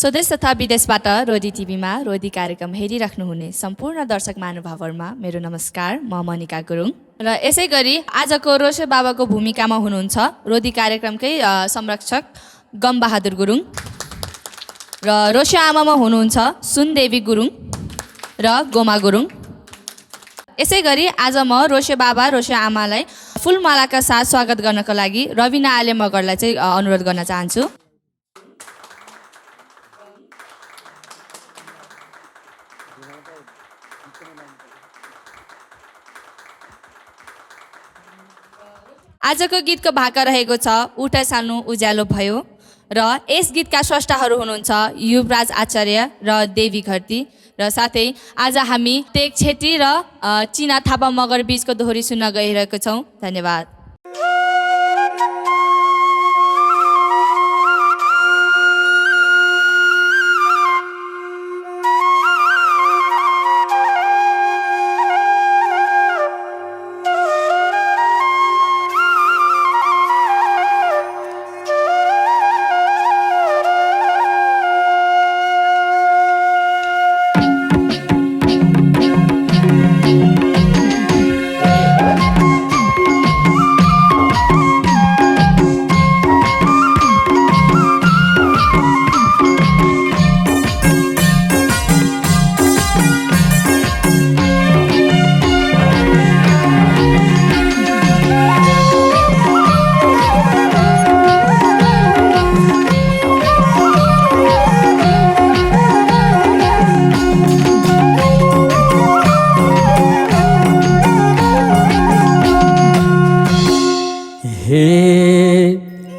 स्वदेश तथा विदेशबाट रोदी टिभीमा रोदी कार्यक्रम हेरिराख्नुहुने सम्पूर्ण दर्शक महानुभावहरूमा मेरो नमस्कार। म मनिका गुरुङ र यसै गरी आजको रोशे बाबाको भूमिकामा हुनुहुन्छ रोदी कार्यक्रमकै संरक्षक गमबहादुर गुरुङ र रोशे आमामा हुनुहुन्छ सुनदेवी गुरुङ र गोमा गुरुङ। यसै गरी आज म रोशे बाबा रोशे आमालाई फुलमालाका साथ स्वागत गर्नको लागि रविना आले मगरलाई चाहिँ अनुरोध गर्न चाहन्छु। आजको गीतको भाका रहेको छ उठ सानो उज्यालो भयो र यस गीतका स्रष्टाहरू हुनुहुन्छ युवराज आचार्य र देवी घरती र साथै आज हामी टेक छेत्री र चिना थापा मगर बीचको दोहोरी सुन्न गइरहेको छौँ। धन्यवाद।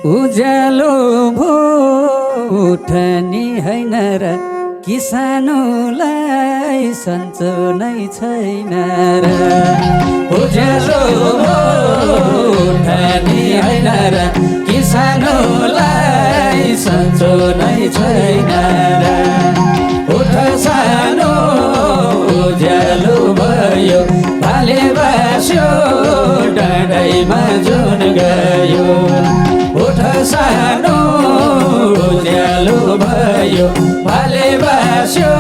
उज्यालो भो उठनी हैन र किसानलाई सन्चो नै छैन र। उज्यालो भो उठनी हैन र किसानलाई सन्चो नै छैन र। उठ सानो उज्यालो भयो भाले बास्यो डाँडैमा जुन गयो। उठ सानो उज्यालो भयो भाले बास्यो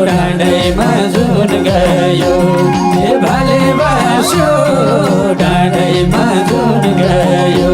डाँडैमा जुन गयो। ए भाले बास्यो डाँडैमा जुन गयो।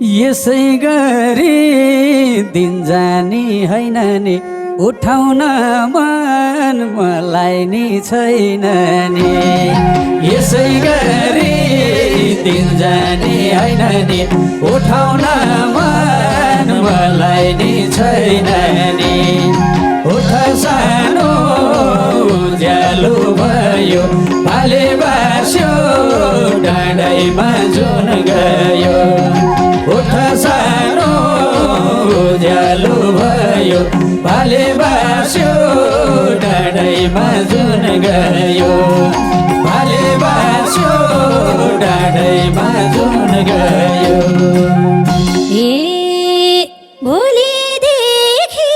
यसै गरी दिन जानी हैन नि उठाउन मन मलाई नि छैन नि। यसै गरी दिन जानी हैन नि उठाउन मन मलाई नि छैन नि। उठ सानो उज्यालो भयो भाले बास्यो डाँडैमा जुन गयो। उठ सानो उज्यालो भयो भाले बास्यो डाँडैमा जुन गयो। भाले बास्यो डाँडैमा जुन गयो। भोलिदेखि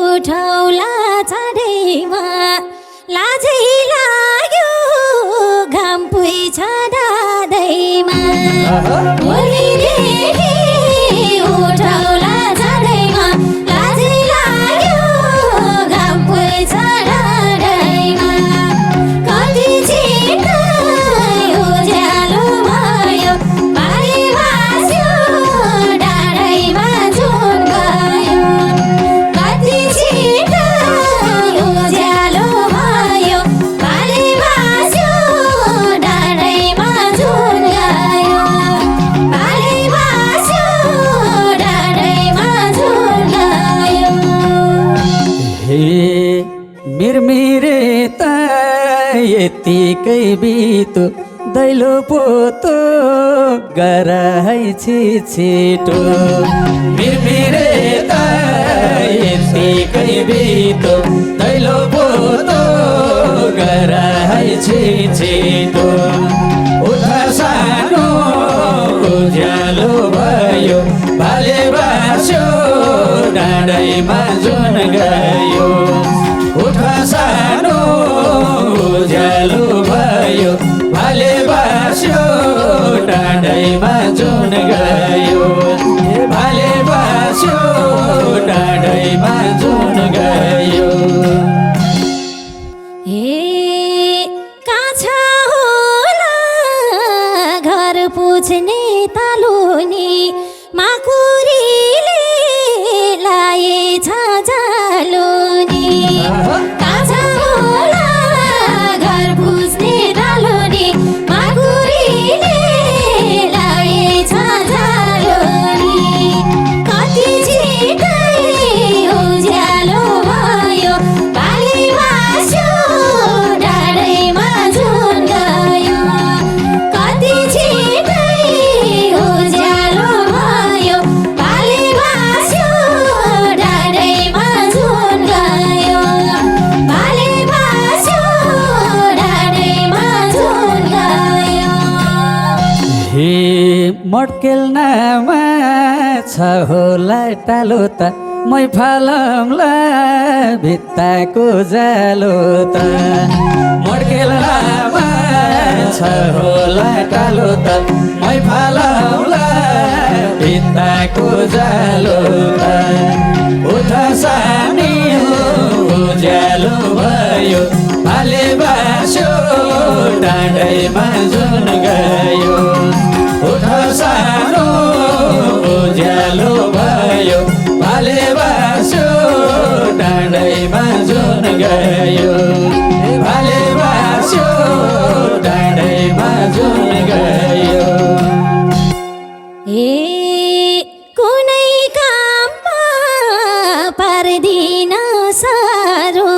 उठौला चाँडैमा लाजै लाग्यो घाम पुइछ दादैमा। यतिकै बितो दैलो पोतो गर है छिटो मिरमिरे त यतिकै बितो दैलो पोतो गर है छिटो उठ सानो उज्यालो भयो भाले बास्यो डाँडैमा जुन गयो उठ सानो उज्यालो भयो भाले बास्यो डाँडैमा जुन गयो भाले बास्यो डाँडैमा जुन गयो काछा होला घर पुछ्ने तालुनी माकुरीले लाएछ जालुनी काछा होला घर पुछ्ने तालुनी माकुरीले लाएछ जालुनी कति छिटै उज्यालो भयो भाले बास्यो डाँडैमा जुन गयो कति छिटै उज्यालो भयो भाले बास्यो डाँडैमा जुन गयो भाले बास्यो डाँडैमा जुन गयो हे मड्केल नामा छ होला टालो त मै फालमला भित्ताको जालो त मड्केल नामा छ होला टालो त मै फालमला भित्ताको जालो त उठ सानी उज्यालो भयो भाले बास्यो डाँडैमा जुन गयो उठ सानो उज्यालो भयो भाले बास्यो डाँडैमा जुन गयो भाले बास्यो डाँडैमा जुन गयो कुनै काममा पर्दिन सारो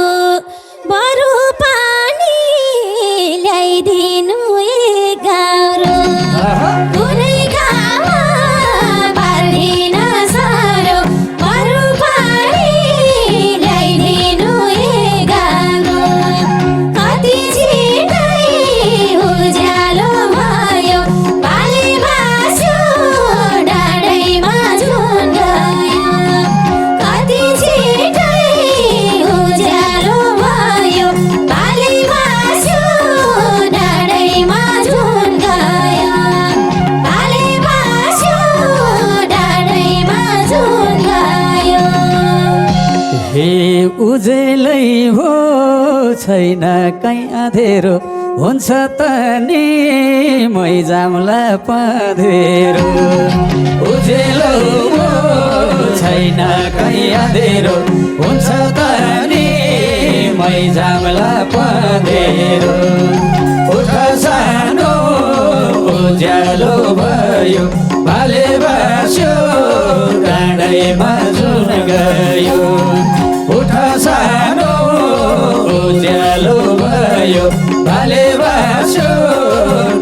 बरु पानी ल्याइदिनु गाह्रो कुनै काममा पर्दिन सारो बरु पानी ल्याइदिनु गाह्रो कति छिटै उज्यालो भयो भाले बास्यो डाँडैमा जुन गयो कति छिटै उज्यालो भयो भाले बास्यो डाँडैमा जुन गयो भाले बास्यो डाँडैमा जुन गयो हे उजेलै हो छैन कहीँ अँधेरो हुन्छ त नि मै जाम्ला पँधेरो उजेलो हो छैन कहीँ अँधेरो हुन्छ त नि मै जाम्ला पँधेरो उठ सानो उज्यालो भयो भाले बास्यो डाँडैमा जुन गयो उठ सानो उज्यालो भयो भाले बास्यो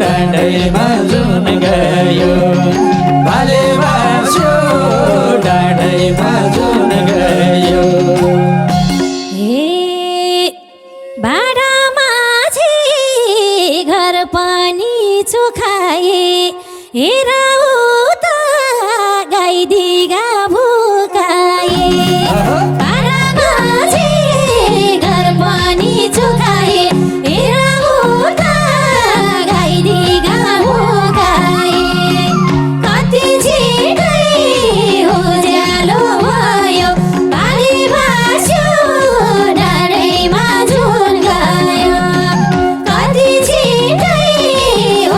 डाँडैमा जुन गयो भाले बास्यो डाँडैमा जुन गयो भाडा माझे घर पनि चोखाए हेर उता गाई दिगा भुकाए भाडा माझे घर पनि चोखाए हेर उता गाई दिगा भुकाए कति छिटै उज्यालो भयो भाले बास्यो डाँडैमा जुन गयो कति छिटै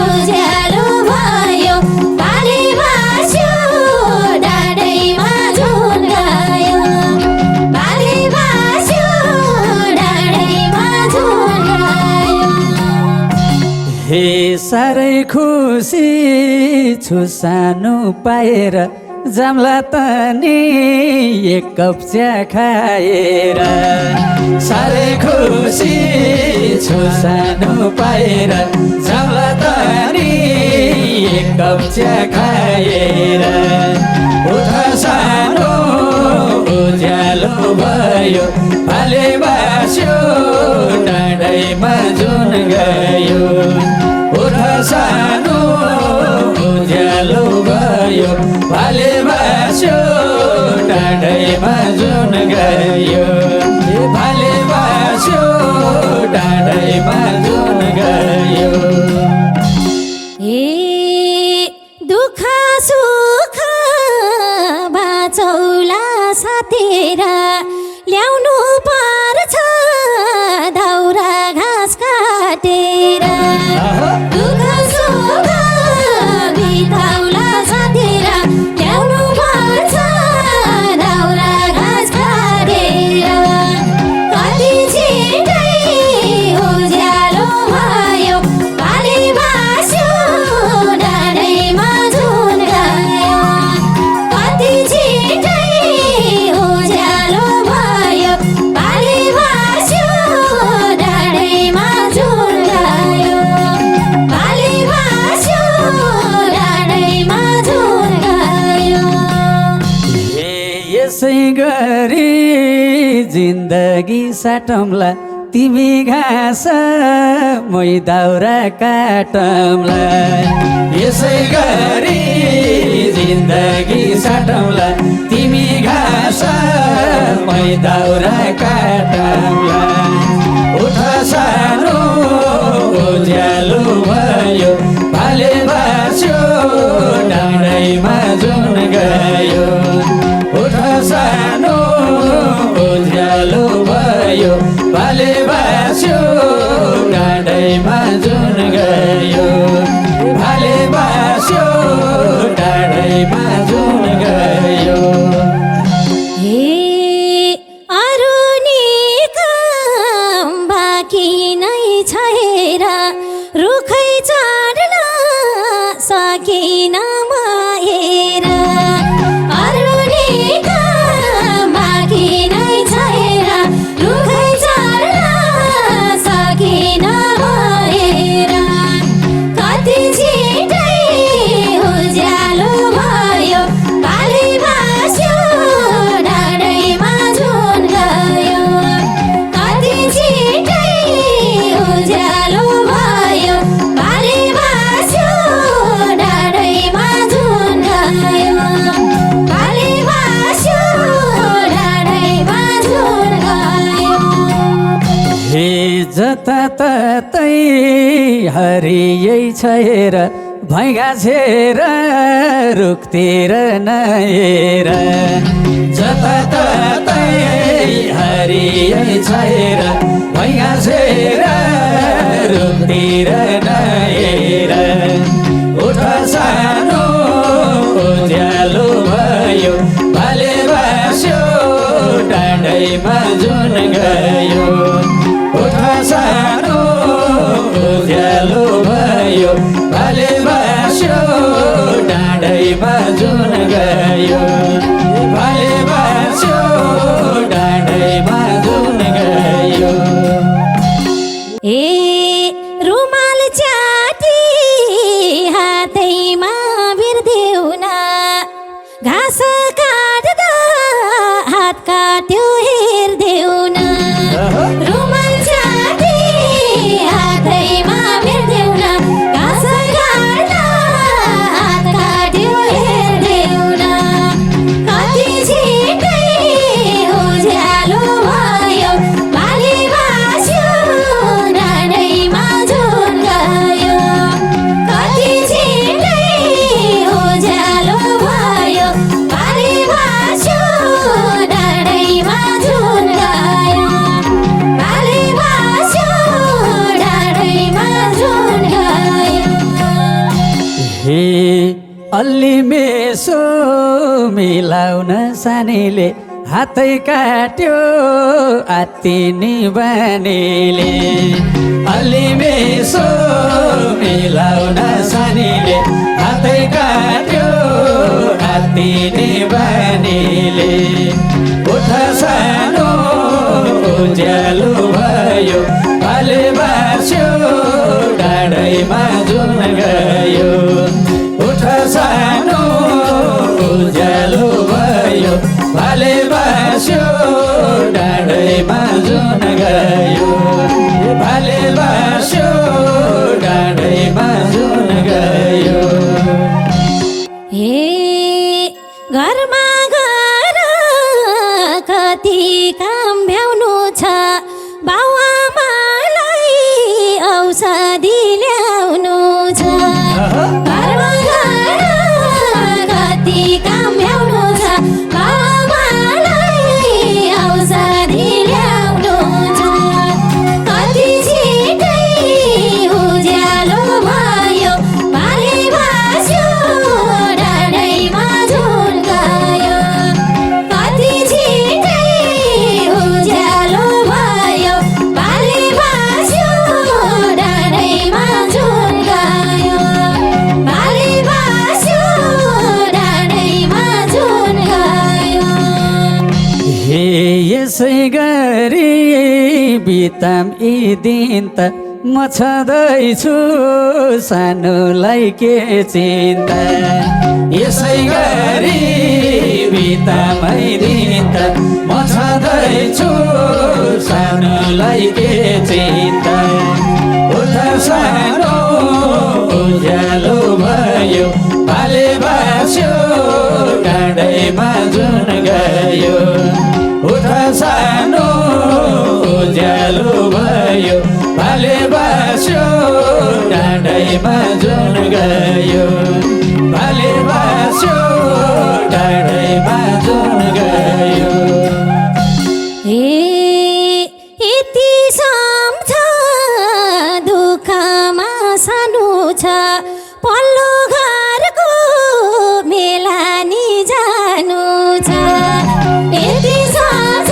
उज्यालो भयो भाले बास्यो डाँडैमा जुन गयो भाले बास्यो डाँडैमा जुन गयो हे साह्रै खुसी छु सानो पाएर जाम्ला त नि एक कप चिया खाएर साह्रै खुसी छु सानो पाएर जाम्ला त नि एक कप चिया खाएर उठ सानो उज्यालो भयो भाले बास्यो डाँडैमा जुन गयो उठ सानो उज्यालो भयो भाले बास्यो डाँडैमा जुन गयो भाले बास्यो डाँडैमा जुन गयो ए दुःख सुख बाचौला साथेर ल्याउनु पर्छ दाउरा घाँस काटेर दुःख सुख बिताउला साथेर ल्याउनु पर्छ दाउरा घाँस काटेर कति छिटै उज्यालो भयो भाले बास्यो डाँडैमा जुन गयो कति छिटै उज्यालो भयो भाले बास्यो डाँडैमा जुन गयो भाले बास्यो डाँडैमा जुन गयो यसै गरी जिन्दगी साटौँला तिमी घाँस मै दाउरा काटौँला यसै गरी जिन्दगी साटौँला तिमी घाँस मै दाउरा काटौँला उठ सानो उज्यालो भयो भाले बास्यो डाँडैमा जुन गयो उठ सानो उज्यालो भयो भाले बास्यो डाँडैमा जुन गयो भाले बास्यो डाँडैमा जुन गयो हे अरू नि काम बाँकी नै छैर रुखै चढ्न सकिन माएर अरू नि काम बाँकी नै छैर रुखै चढ्न सकिन माएर कति छिटै उज्यालो भयो भाले बास्यो डाँडैमा जुन गयो कति छिटै उज्यालो भयो भाले बास्यो डाँडैमा जुन गयो भाले बास्यो डाँडैमा जुन गयो हे जताततै हरियै छेर भैगा छेर रुखतिर नहेर जताततै हरियै छेर भैगा छेर रुखतिर नहेर उठ सानो उज्यालो भयो भाले बास्यो डाँडैमा जुन गयो उठ सानो उज्यालो भयो भाले बास्यो डाँडैमा जुन गयो भाले बास्यो डाँडैमा जुन गयो ए रुमाल च्याटी हातैमा बिर्देऊ न घाँस काट्दा हात काट्यो हेर्देऊ न रुमाल च्याटी हातैमा बिर्देऊ न घाँस काट्दा हात काट्यो हेर्देऊ न कति छिटै उज्यालो भयो भाले बास्यो डाँडैमा जुन गयो कति छिटै उज्यालो भयो भाले बास्यो डाँडैमा जुन गयो भाले बास्यो डाँडैमा जुन गयो हे अलि मेसो मिलाउन सानीले हातै काट्यो आत्तिनी बानीले अलि मेसो मिलाउन सानीले हातै काट्यो तिनी बानीले उठ सानो उज्यालो भयो भाले बास्यो डाँडैमा जुन गयो उठ सानो उज्यालो भयो भाले बास्यो डाँडैमा जुन गयो भाले बास्यो डाँडैमा जुन गयो हे घरमा गएर कति काम भ्याउनु छ बाउआमालाई औषधि ल्याउनु छ घरमा गएर कति काम भ्याउनु छ बाउआमालाई औषधि ल्याउनु छ कति छिटै उज्यालो भयो भाले बास्यो डाँडैमा जुन गयो कति छिटै उज्यालो भयो भाले बास्यो डाँडैमा जुन गयो भाले बास्यो डाँडैमा जुन गयो हे यसै गरी बिताम यी दिन त म छँदैछु सानोलाई के चिन्ता यसै गरी बिताम यी दिन त म छँदैछु सानोलाई के चिन्ता उठ सानो उज्यालो भयो भाले बास्यो डाँडैमा जुन गयो उठ सानो उज्यालो भयो भाले बास्यो डाँडैमा जुन गयो भाले बास्यो डाँडैमा जुन गयो हे यति सम्झ दुःखमा सानो छ पल्लो घरको मेला नि जानु छ यति सम्झ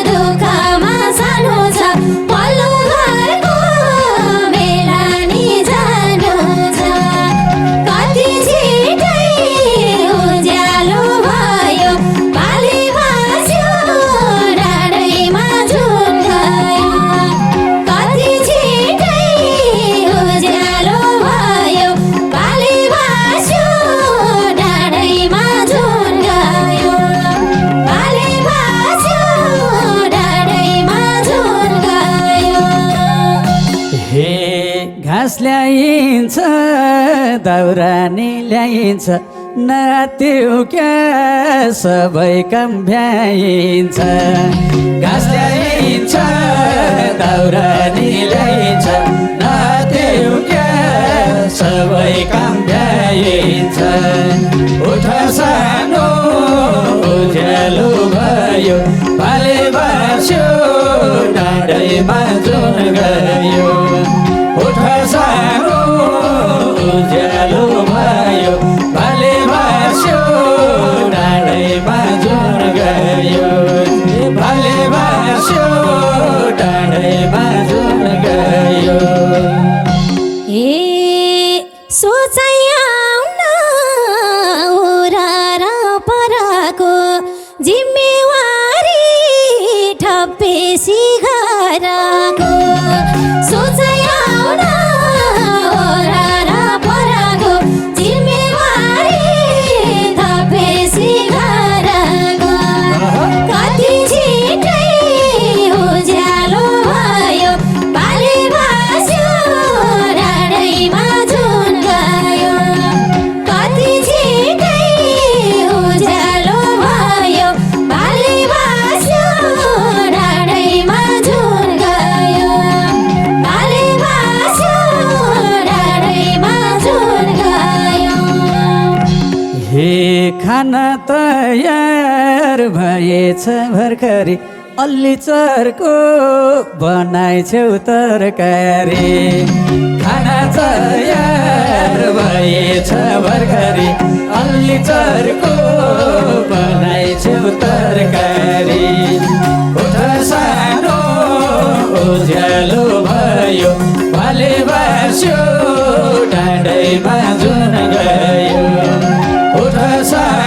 दुःखमा सानो छ पल्लो घरको मेला नि जानु छ कति छिटै उज्यालो भयो भाले बास्यो डाँडैमा जुन गयो कति छिटै उज्यालो भयो भाले बास्यो डाँडैमा जुन गयो भाले बास्यो डाँडैमा जुन गयो हे घाँस ल्याइन्छ दाउरा नि ल्याइन्छ नात्यौ क्या सबै काम भ्याइन्छ घाँस ल्याइन्छ दाउरा नि ल्याइन्छ नात्यौ क्या सबै काम भ्याइन्छ उठ सानो उज्यालो भयो भाले बास्यो डाँडैमा जुन गयो उठ सानो उज्यालो भयो भाले बास्यो डाँडैमा जुन गयो भाले बास्यो डाँडैमा जुन गयो हे सोचाइ आउन उरा र पराको जिम्मेवारी ठप्पेसी घरको सोचाइ आउन उरा र पराको जिम्मेवारी ठप्पेसी घरको कति छिटै उज्यालो भयो भाले बास्यो डाँडैमा जुन गयो कति छिटै उज्यालो भयो भाले बास्यो डाँडैमा जुन गयो भाले बास्यो डाँडैमा जुन गयो हे खाना तयार भएछ भर्खरी अलि चर्को बनाइछौ तरकारी खाना तयार भएछ भर्खरी अलि चर्को बनाइछौ तरकारी उठ सानो उज्यालो भयो भाले बास्यो डाँडैमा जुन गयो उठ सानो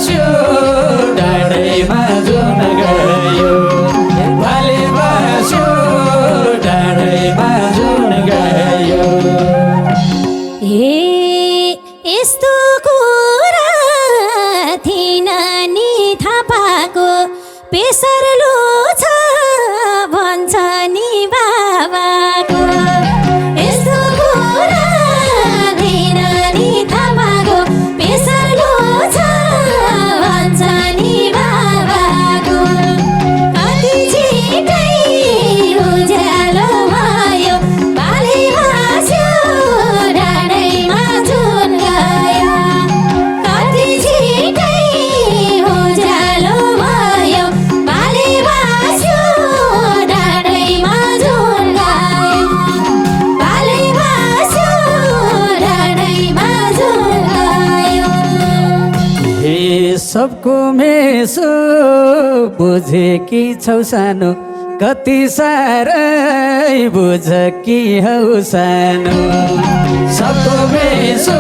बास्यो डाँडैमा जुन गयो भाले बास्यो डाँडैमा जुन गयो हे यस्तो कुरा थिएन नि थाहा पाएको पेसरलो छ भन्छ नि बाबाको यस्तो कुरा थिएन नि थाहा पाएको पेसरलो छ भन्छ नि बाबाको कति छिटै उज्यालो भयो बाले बास्यो डाँडैमा जुन गयो कति छिटै उज्यालो भयो बाले बास्यो डाँडैमा जुन गयो बाले बास्यो डाँडैमा जुन गयो हे सबको मेसो बुझेकी छौ सानो कति साह्रै बुझ कि हौ सानो सबको मेसो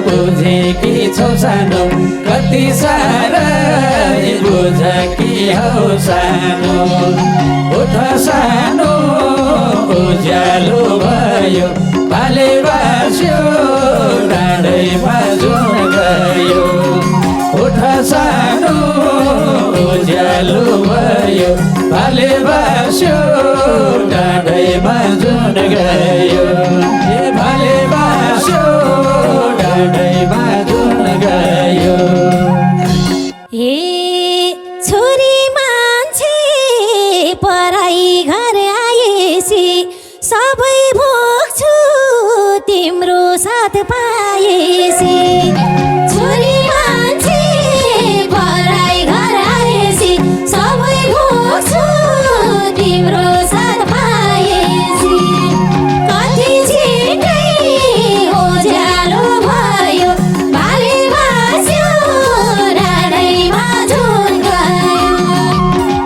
बुझेकी छौ सानो कति साह्रै बुझ कि हौ सानो उठ सानो उज्यालो भयो भाले बास्यो डाँडैमा जुन गयो उठ सानो उज्यालो भयो भाले बास्यो डाँडैमा जुन गयो ए भाले बास्यो डाँडैमा जुन गयो हे छोरी मान्छे पराई घर आएसी सबै भोग्छु तिम्रो साथ पाएसी छोरी मान्छे पराई घर आएसी सबै भोग्छु तिम्रो साथ पाएसी कति छिटै उज्यालो भयो बाले बास्यो डाँडैमा जुन गयो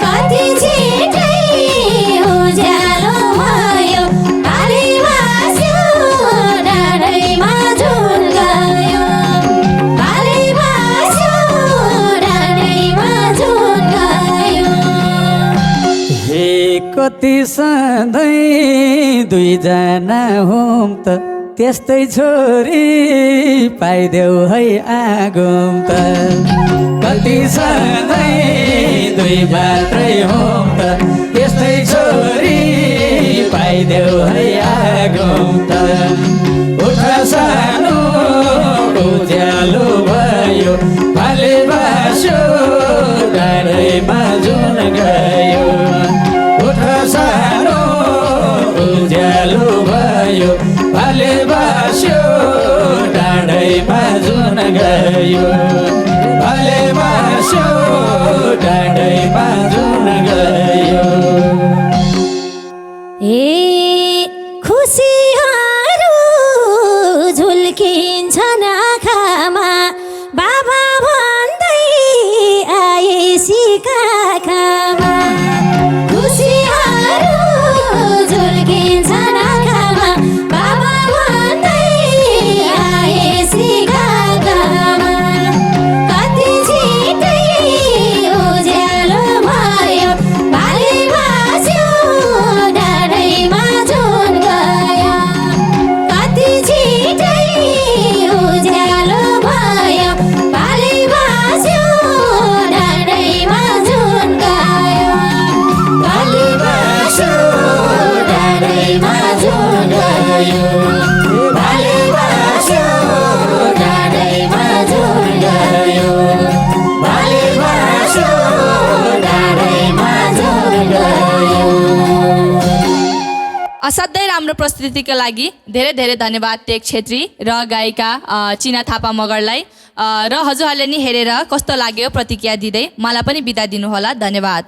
कति छिटै उज्यालो भयो बाले बास्यो डाँडैमा जुन गयो बाले बास्यो डाँडैमा जुन गयो हे कति सधैँ दुईजना हौँ त त्यस्तै छोरी पाइदेऊ है आगोम त कति सधैँ दुई मात्रै हौँ त त्यस्तै छोरी पाइदेऊ है आगोम त उठ सानो उज्यालो भयो भाले बास्यो डाँडैमा जुन गयो उठ सानो उज्यालो भयो भाले बास्यो डाँडैमा जुन गयो भाले बास्यो डाँडैमा जुन गयो ए खुसीहरू झुल्किन्छन् आँखामा बाबा भन्दै आएसी काखमा खुसीहरू झुल्किन्छन् आँखामा बाबा भन्दै आएसी काखमा कति छिटै उज्यालो भयो बाले बास्यो डाँडैमा जुन गयो कति छिटै उज्यालो भयो बाले बास्यो डाँडैमा जुन गयो बाले बास्यो डाँडैमा जुन गयो बाले बास्यो डाँडैमा जुन गयो बाले बास्यो डाँडैमा जुन गयो असाध्यै राम्रो प्रस्तुतिका लागि धेरै धेरै धन्यवाद टेक छेत्री र गायिका चिना थापा मगरलाई र हजुरहरूले नि हेरेर कस्तो लाग्यो प्रतिक्रिया दिँदै मलाई पनि बिदा दिनुहोला। धन्यवाद।